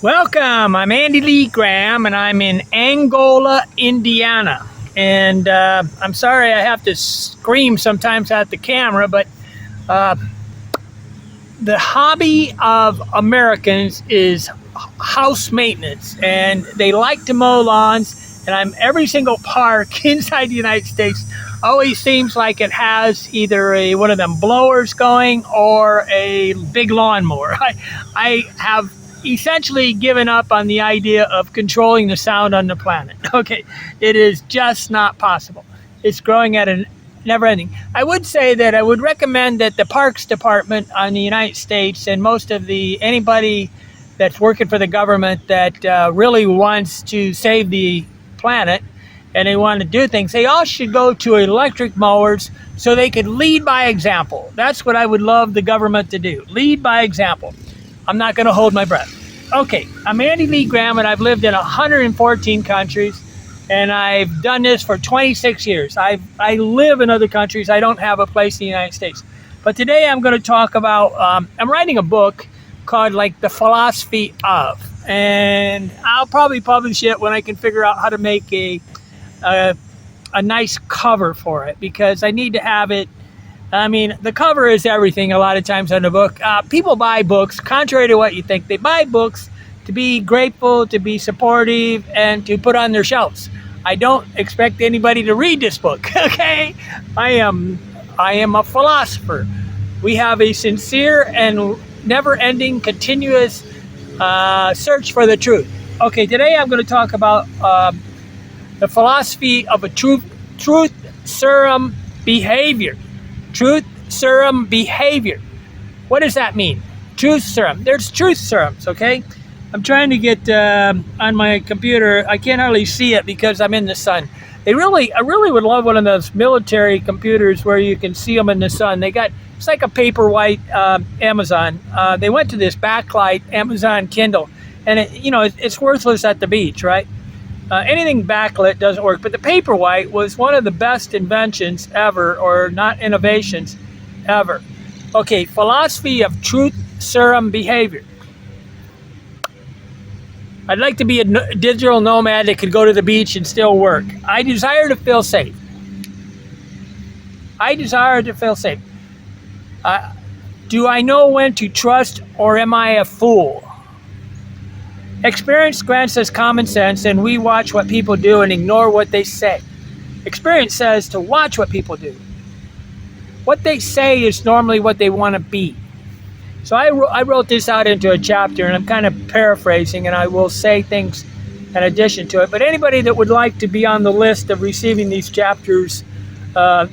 Welcome. I'm Andy Lee Graham, and I'm in Angola, Indiana. And I'm sorry I have to scream sometimes at the camera, but uh, the hobby of Americans is house maintenance, and they like to mow lawns. And every single park inside the United States always seems like it has either one of them blowers going or a big lawnmower. I have essentially given up on the idea of controlling the sound on the planet. Okay, it is just not possible. It's growing at a never ending. I would say that I would recommend that the Parks Department on the United States and most of anybody that's working for the government that really wants to save the planet and they want to do things, they all should go to electric mowers so they could lead by example. That's what I would love the government to do. Lead by example. I'm not going to hold my breath. Okay, I'm Andy Lee Graham, and I've lived in 114 countries, and I've done this for 26 years. I live in other countries. I don't have a place in the United States. But today I'm going to talk about, I'm writing a book called like The Philosophy of, and I'll probably publish it when I can figure out how to make a nice cover for it, because I need to have it. I mean, the cover is everything a lot of times on the book. People buy books, contrary to what you think. They buy books to be grateful, to be supportive, and to put on their shelves. I don't expect anybody to read this book, okay? I am a philosopher. We have a sincere and never-ending, continuous search for the truth. Okay, today I'm going to talk about the philosophy of a truth serum behavior. Truth serum behavior. What does that mean? Truth serum. There's truth serums, okay? I'm trying to get on my computer. I can't hardly see it because I'm in the sun. I really would love one of those military computers where you can see them in the sun. It's like a paperwhite Amazon. They went to this backlight Amazon Kindle, and it's worthless at the beach, right? Anything backlit doesn't work, but the paperwhite was one of the best inventions ever, or not innovations ever. Okay, philosophy of truth serum behavior. I'd like to be a digital nomad that could go to the beach and still work. I desire to feel safe. Do I know when to trust, or am I a fool? Experience grants us common sense, and we watch what people do and ignore what they say. Experience says to watch what people do. What they say is normally what they want to be. So I wrote this out into a chapter, and I'm kind of paraphrasing, and I will say things in addition to it. But anybody that would like to be on the list of receiving these chapters,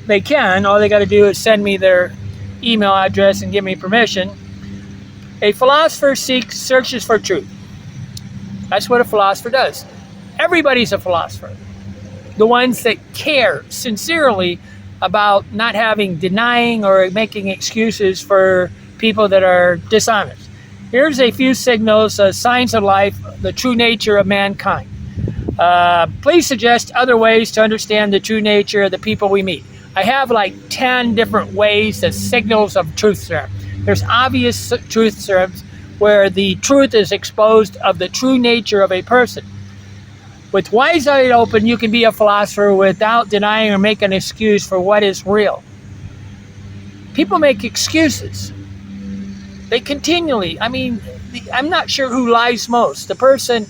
they can. All they got to do is send me their email address and give me permission. A philosopher searches for truth. That's what a philosopher does. Everybody's a philosopher. The ones that care sincerely about not denying or making excuses for people that are dishonest. Here's a few signals, signs of life, the true nature of mankind. Please suggest other ways to understand the true nature of the people we meet. I have like 10 different ways, the signals of truth serum. There's obvious truth serums, where the truth is exposed of the true nature of a person. With wise eye open, you can be a philosopher without denying or making an excuse for what is real. People make excuses. They continually, I'm not sure who lies most. The person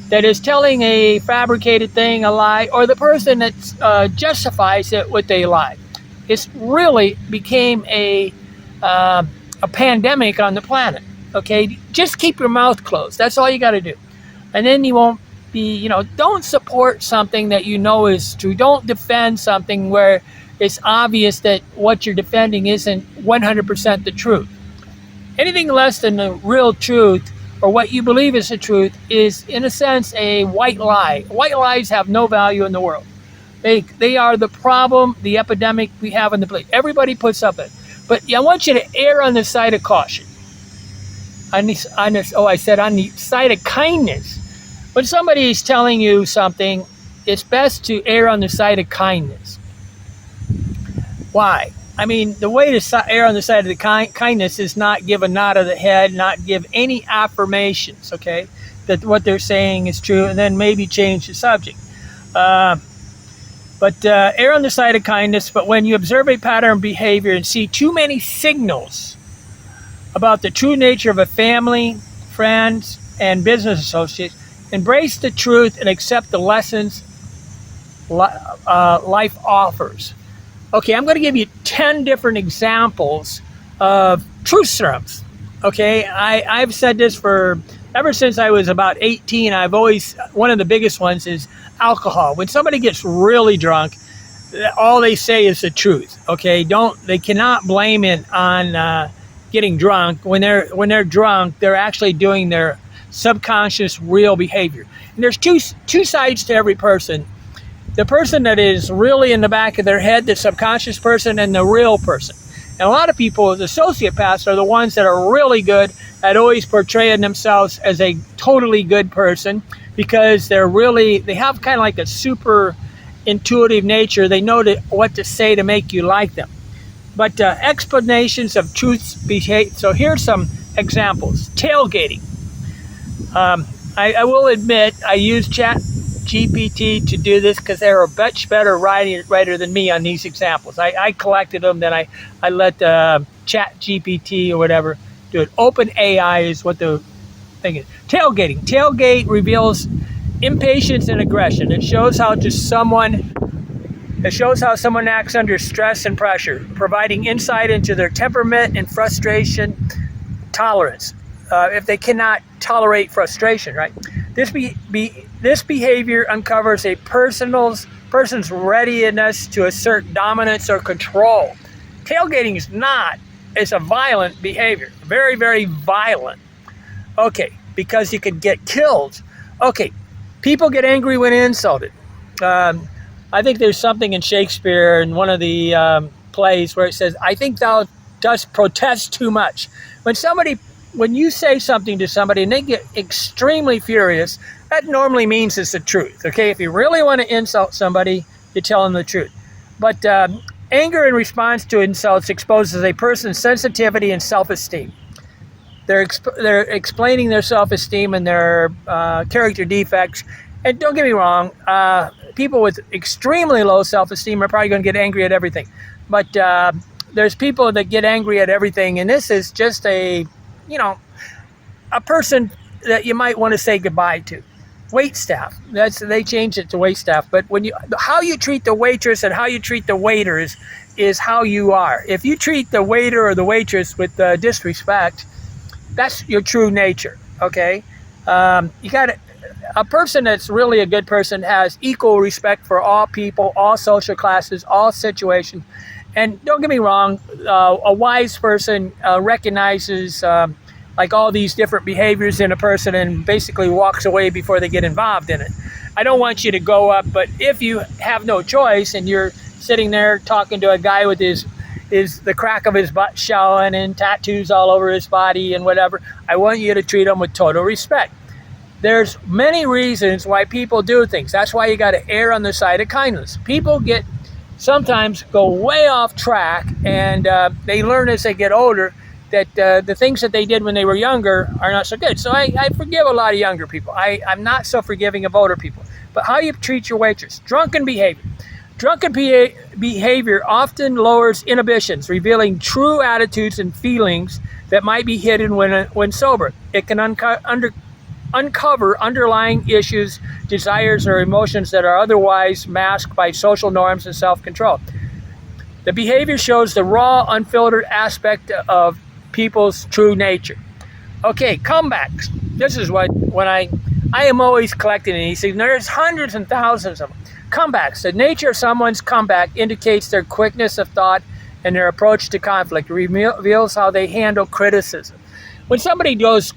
that is telling a fabricated thing, a lie, or the person that justifies it with a lie. It's really became a pandemic on the planet. Okay, just keep your mouth closed. That's all you got to do. And then you won't be, don't support something that you know is true. Don't defend something where it's obvious that what you're defending isn't 100% the truth. Anything less than the real truth, or what you believe is the truth, is in a sense a white lie. White lies have no value in the world. They are the problem, the epidemic we have in the place. Everybody puts up it. But I want you to err on the side of caution. On the side of kindness. When somebody is telling you something, it's best to err on the side of kindness. Why? I mean, the way to err on the side of the kindness is not give a nod of the head, not give any affirmations, okay, that what they're saying is true, and then maybe change the subject. But err on the side of kindness, but when you observe a pattern of behavior and see too many signals about the true nature of a family, friends, and business associates, embrace the truth and accept the lessons life offers. Okay, I'm going to give you 10 different examples of truth serums. Okay, I've said this for ever since I was about 18. I've always, one of the biggest ones is alcohol. When somebody gets really drunk, all they say is the truth. Okay, they cannot blame it on getting drunk. When they're drunk, they're actually doing their subconscious real behavior. And there's two sides to every person. The person that is really in the back of their head, the subconscious person, and the real person. And a lot of people, the sociopaths, are the ones that are really good at always portraying themselves as a totally good person, because they have kind of like a super intuitive nature. They know what to say to make you like them. But explanations of truth's behavior. So here's some examples. Tailgating. I will admit I use ChatGPT to do this because they're a much better writer than me on these examples. I collected them, then I let ChatGPT or whatever do it. OpenAI is what the thing is. Tailgating. Tailgate reveals impatience and aggression. It shows how someone acts under stress and pressure, providing insight into their temperament and frustration tolerance. If they cannot tolerate frustration, right? This behavior uncovers a person's readiness to assert dominance or control. Tailgating it's a violent behavior, very, very violent. Okay, because you could get killed. Okay, people get angry when insulted. I think there's something in Shakespeare in one of the plays where it says, "I think thou dost protest too much." When you say something to somebody and they get extremely furious, that normally means it's the truth. Okay, if you really want to insult somebody, you tell them the truth. But anger in response to insults exposes a person's sensitivity and self-esteem. They're explaining their self-esteem and their character defects. And don't get me wrong, people with extremely low self-esteem are probably going to get angry at everything. But there's people that get angry at everything, and this is just a person that you might want to say goodbye to. Waitstaff. They changed it to waitstaff. But how you treat the waitress and how you treat the waiter is how you are. If you treat the waiter or the waitress with disrespect, that's your true nature. Okay, a person that's really a good person has equal respect for all people, all social classes, all situations. And don't get me wrong, a wise person recognizes like all these different behaviors in a person and basically walks away before they get involved in it. I don't want you to go up, but if you have no choice and you're sitting there talking to a guy with the crack of his butt showing and tattoos all over his body and whatever, I want you to treat him with total respect. There's many reasons why people do things. That's why you got to err on the side of kindness. People sometimes go way off track, and they learn as they get older that the things that they did when they were younger are not so good. So I forgive a lot of younger people. I'm not so forgiving of older people. But how you treat your waitress. Drunken behavior. Drunken behavior often lowers inhibitions, revealing true attitudes and feelings that might be hidden when sober. It can uncover underlying issues, desires, or emotions that are otherwise masked by social norms and self-control. The behavior shows the raw, unfiltered aspect of people's true nature. Okay, comebacks. This is when I am always collecting these things. There's hundreds and thousands of them. Comebacks. The nature of someone's comeback indicates their quickness of thought and their approach to conflict. It reveals how they handle criticism. When somebody goes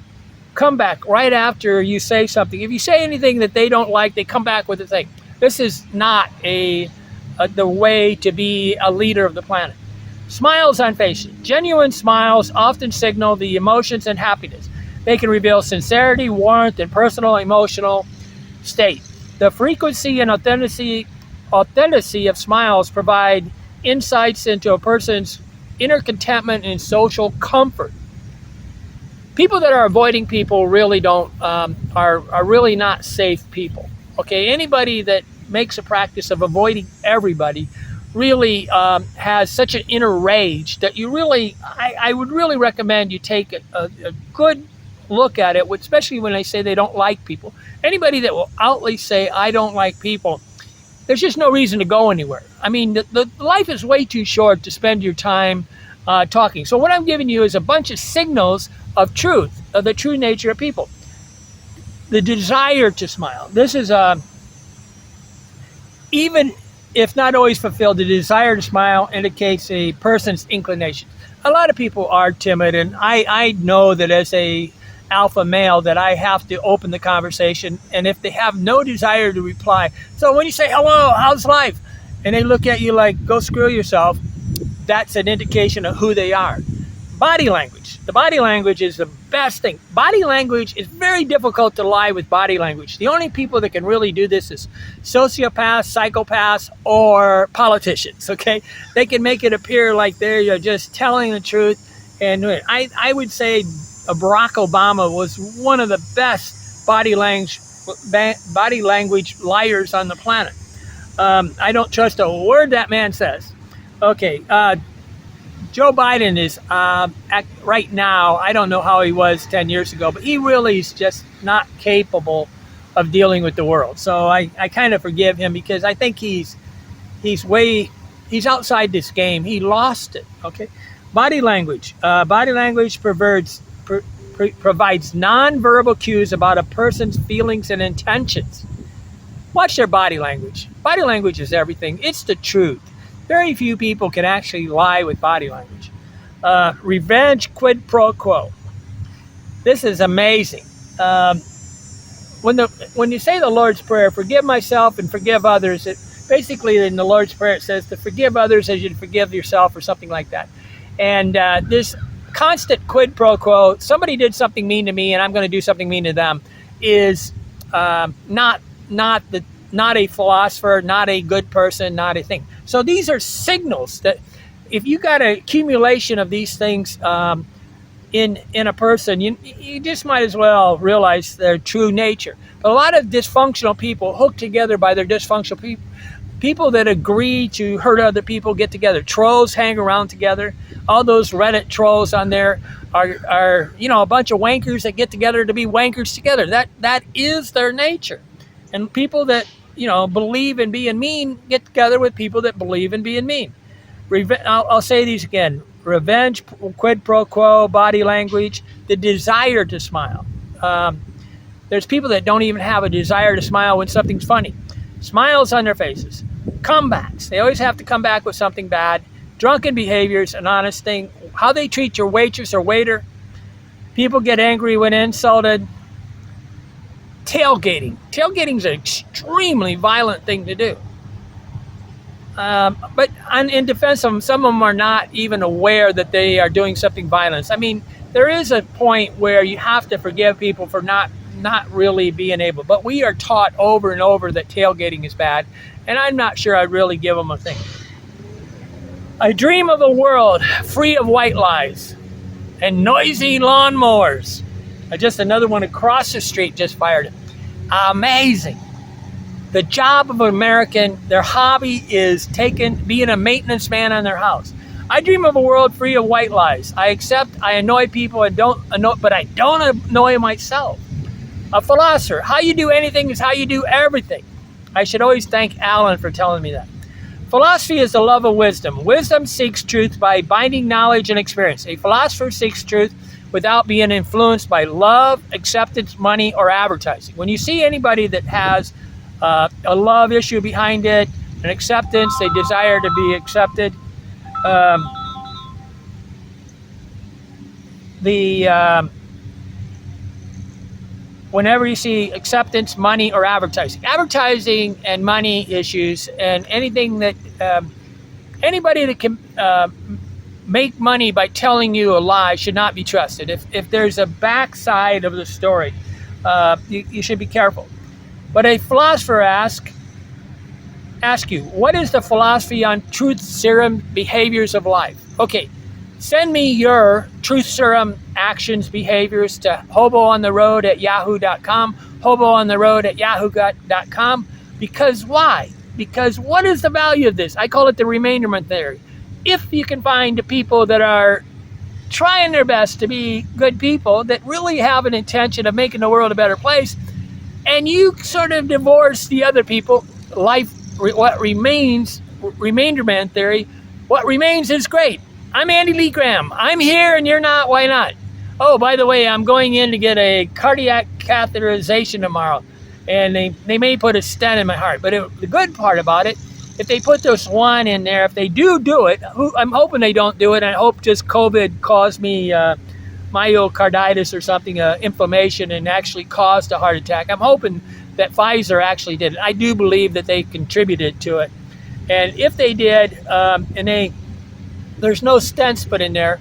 come back right after you say something, if you say anything that they don't like, they come back with a thing. This is not the way to be a leader of the planet. Smiles on faces. Genuine smiles often signal the emotions and happiness. They can reveal sincerity, warmth, and personal emotional state. The frequency and authenticity of smiles provide insights into a person's inner contentment and social comfort. People that are avoiding people really don't are really not safe people. Okay, anybody that makes a practice of avoiding everybody really has such an inner rage that you really, I would really recommend you take a good look at it, especially when they say they don't like people. Anybody that will outly say, I don't like people, there's just no reason to go anywhere. I mean, the life is way too short to spend your time talking. So what I'm giving you is a bunch of signals of truth, of the true nature of people. The desire to smile. This is even if not always fulfilled, the desire to smile indicates a person's inclination. A lot of people are timid, and I know that as a alpha male that I have to open the conversation, and if they have no desire to reply, so when you say, hello, how's life? And they look at you like, go screw yourself, that's an indication of who they are. Body language. The body language is the best thing. Body language is very difficult to lie with body language. The only people that can really do this is sociopaths, psychopaths, or politicians, okay? They can make it appear like they're just telling the truth. And I would say Barack Obama was one of the best body language liars on the planet. I don't trust a word that man says. Okay, Joe Biden is, right now, I don't know how he was 10 years ago, but he really is just not capable of dealing with the world. So I kind of forgive him because I think he's outside this game. He lost it, okay? Body language. Body language provides nonverbal cues about a person's feelings and intentions. Watch their body language. Body language is everything. It's the truth. Very few people can actually lie with body language. Revenge quid pro quo. This is amazing. When you say the Lord's Prayer, forgive myself and forgive others, basically in the Lord's Prayer it says to forgive others as you forgive yourself or something like that. And this constant quid pro quo, somebody did something mean to me and I'm going to do something mean to them, is not a philosopher, not a good person, not a thing. So these are signals that if you got an accumulation of these things in a person, you just might as well realize their true nature. But a lot of dysfunctional people hooked together by their dysfunctional people that agree to hurt other people get together. Trolls hang around together. All those Reddit trolls on there are a bunch of wankers that get together to be wankers together. That is their nature. And people that believe in being mean get together with people that believe in being mean. I'll say these again. Revenge, quid pro quo, body language, the desire to smile. There's people that don't even have a desire to smile when something's funny. Smiles on their faces. Comebacks. They always have to come back with something bad. Drunken behaviors, an honest thing. How they treat your waitress or waiter. People get angry when insulted. Tailgating. Tailgating is an extremely violent thing to do. But in defense of them, some of them are not even aware that they are doing something violent. I mean, there is a point where you have to forgive people for not really being able. But we are taught over and over that tailgating is bad, and I'm not sure I'd really give them a thing. I dream of a world free of white lies and noisy lawnmowers. Just another one across the street just fired it. Amazing. The job of an American, their hobby is being a maintenance man on their house. I dream of a world free of white lies. I annoy people but I don't annoy myself. A philosopher, how you do anything is how you do everything. I should always thank Alan for telling me that. Philosophy is the love of wisdom. Wisdom seeks truth by binding knowledge and experience. A philosopher seeks truth without being influenced by love, acceptance, money, or advertising. When you see anybody that has a love issue behind it, an acceptance, they desire to be accepted, whenever you see acceptance, money, or advertising and money issues, and anything that anybody that can make money by telling you a lie should not be trusted. If there's a backside of the story, you should be careful. But a philosopher asks, ask you, what is the philosophy on truth serum behaviors of life? Okay, send me your truth serum actions, behaviors to hoboontheroad@yahoo.com, hoboontheroad@yahoo.com. Because why? Because what is the value of this? I call it the remainderment theory. If you can find the people that are trying their best to be good people, that really have an intention of making the world a better place, and you sort of divorce the other people, life, what remains, remainderment theory, what remains is great. I'm Andy Lee Graham. I'm here and you're not, why not? Oh, by the way, I'm going in to get a cardiac catheterization tomorrow, and they may put a stent in my heart. But the good part about it, if they put this one in there, if they do it, I'm hoping they don't do it. I hope just COVID caused me myocarditis or something, inflammation, and actually caused a heart attack. I'm hoping that Pfizer actually did it. I do believe that they contributed to it. And if they did, and there's no stents put in there,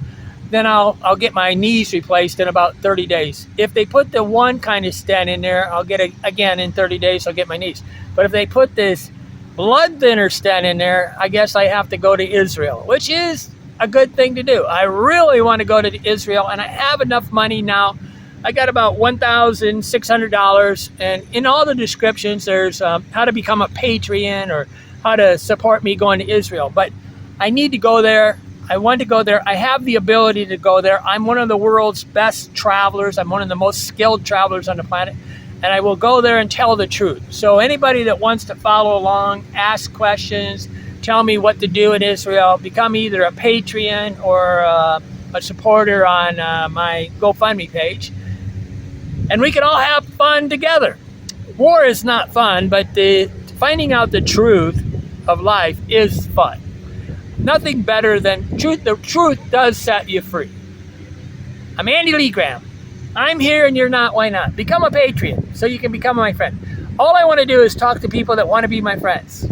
then I'll get my knees replaced in about 30 days. If they put the one kind of stent in there, I'll get it again in 30 days, I'll get my knees. But if they put this blood thinner stent in there, I guess I have to go to Israel, which is a good thing to do. I really want to go to Israel, and I have enough money now. I got about $1,600, and in all the descriptions, there's how to become a Patreon or how to support me going to Israel. But I need to go there. I want to go there. I have the ability to go there. I'm one of the world's best travelers. I'm one of the most skilled travelers on the planet. And I will go there and tell the truth. So anybody that wants to follow along, ask questions, tell me what to do in Israel, become either a Patreon or a supporter on my GoFundMe page. And we can all have fun together. War is not fun, but finding out the truth of life is fun. Nothing better than truth. The truth does set you free. I'm Andy Lee Graham. I'm here and you're not, why not? Become a Patreon so you can become my friend. All I want to do is talk to people that want to be my friends.